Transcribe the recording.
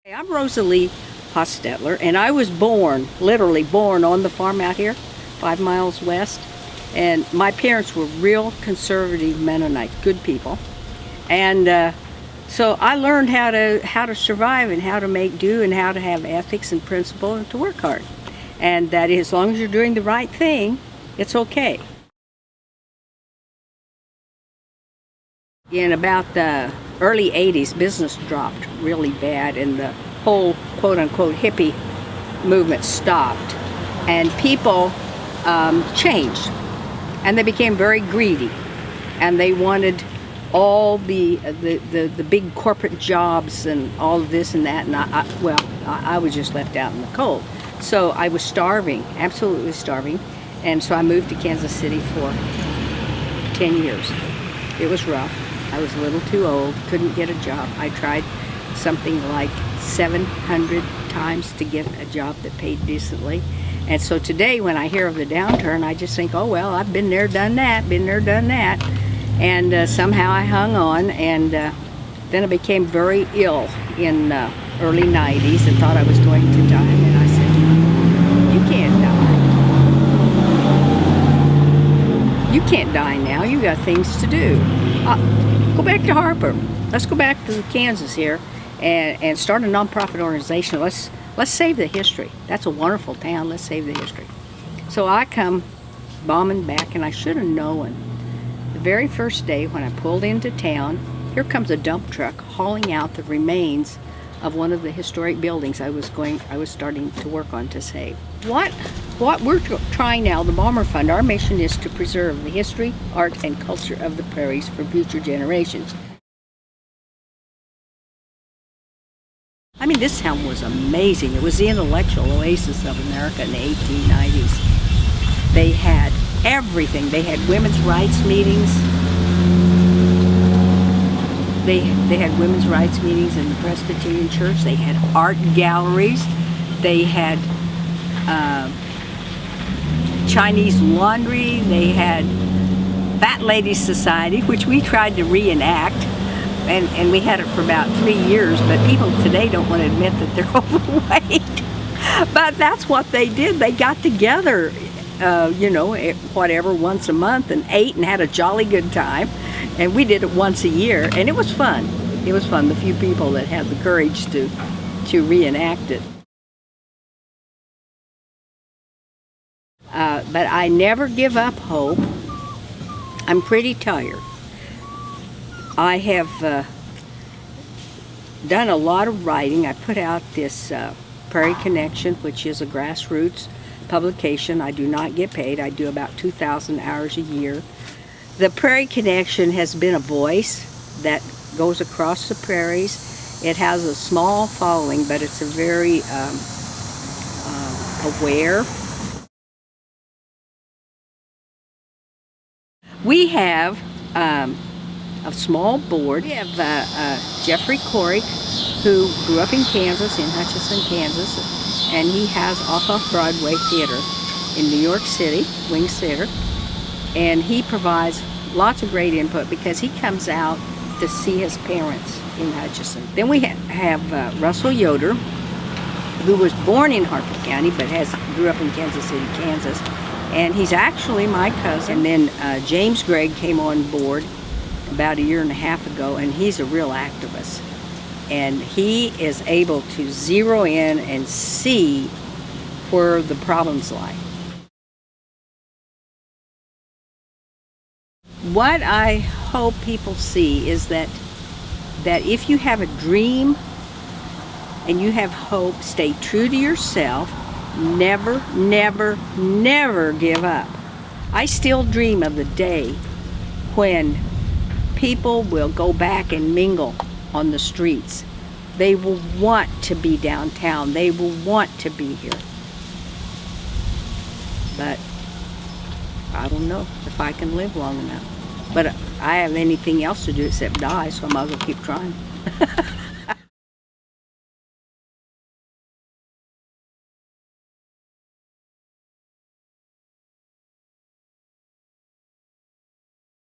I'm Rosalea Hostetler, and I was born, literally born on the farm out here, 5 miles west. And my parents were real conservative Mennonite, good people. And so I learned how to survive and how to make do and how to have ethics and principle and to work hard. And that is, as long as you're doing the right thing, it's okay. In about the early 80s, business dropped really bad and the whole quote-unquote hippie movement stopped. And people changed. And they became very greedy. And they wanted all the big corporate jobs and all of this and that. And I was just left out in the cold. So I was starving, absolutely starving. And so I moved to Kansas City for 10 years. It was rough. I was a little too old, couldn't get a job. I tried something like 700 times to get a job that paid decently. And so today when I hear of the downturn, I just think, oh well, I've been there, done that, been there, done that. And somehow I hung on, and then I became very ill in early 90s and thought I was going to die. And I said, you can't die. You can't die now, you got things to do. Go back to Harper. Let's go back to Kansas here and start a nonprofit organization. Let's save the history. That's a wonderful town. Let's save the history. So I come bombing back, and I should have known. The very first day when I pulled into town, here comes a dump truck hauling out the remains of one of the historic buildings I was starting to work on to save. What we're trying now, the Balmer Fund, our mission is to preserve the history, art, and culture of the prairies for future generations. I mean, this town was amazing. It was the intellectual oasis of America in the 1890s. They had everything. They had women's rights meetings. They had women's rights meetings in the Presbyterian Church. They had art galleries. They had Chinese laundry. They had Fat Ladies Society, which we tried to reenact. And we had it for about 3 years, but people today don't want to admit that they're overweight. But that's what they did. They got together, whatever, once a month and ate and had a jolly good time. And we did it once a year, and it was fun. It was fun, the few people that had the courage to reenact it. But I never give up hope. I'm pretty tired. I have done a lot of writing. I put out this Prairie Connection, which is a grassroots publication. I do not get paid. I do about 2,000 hours a year. The Prairie Connection has been a voice that goes across the prairies. It has a small following, but it's a very aware. We have a small board. We have Jeffrey Corey, who grew up in Kansas, in Hutchinson, Kansas, and he has off-Broadway theater in New York City, Wings Theater, and he provides lots of great input because he comes out to see his parents in Hutchinson. Then we have Russell Yoder, who was born in Harper County but grew up in Kansas City, Kansas, and he's actually my cousin. And then James Gregg came on board about 1.5 years ago, and he's a real activist. And he is able to zero in and see where the problems lie. What I hope people see is that if you have a dream and you have hope, stay true to yourself. Never, never, never give up. I still dream of the day when people will go back and mingle on the streets. They will want to be downtown. They will want to be here. But I don't know if I can live long enough. But I have anything else to do except die, so I might as well keep trying.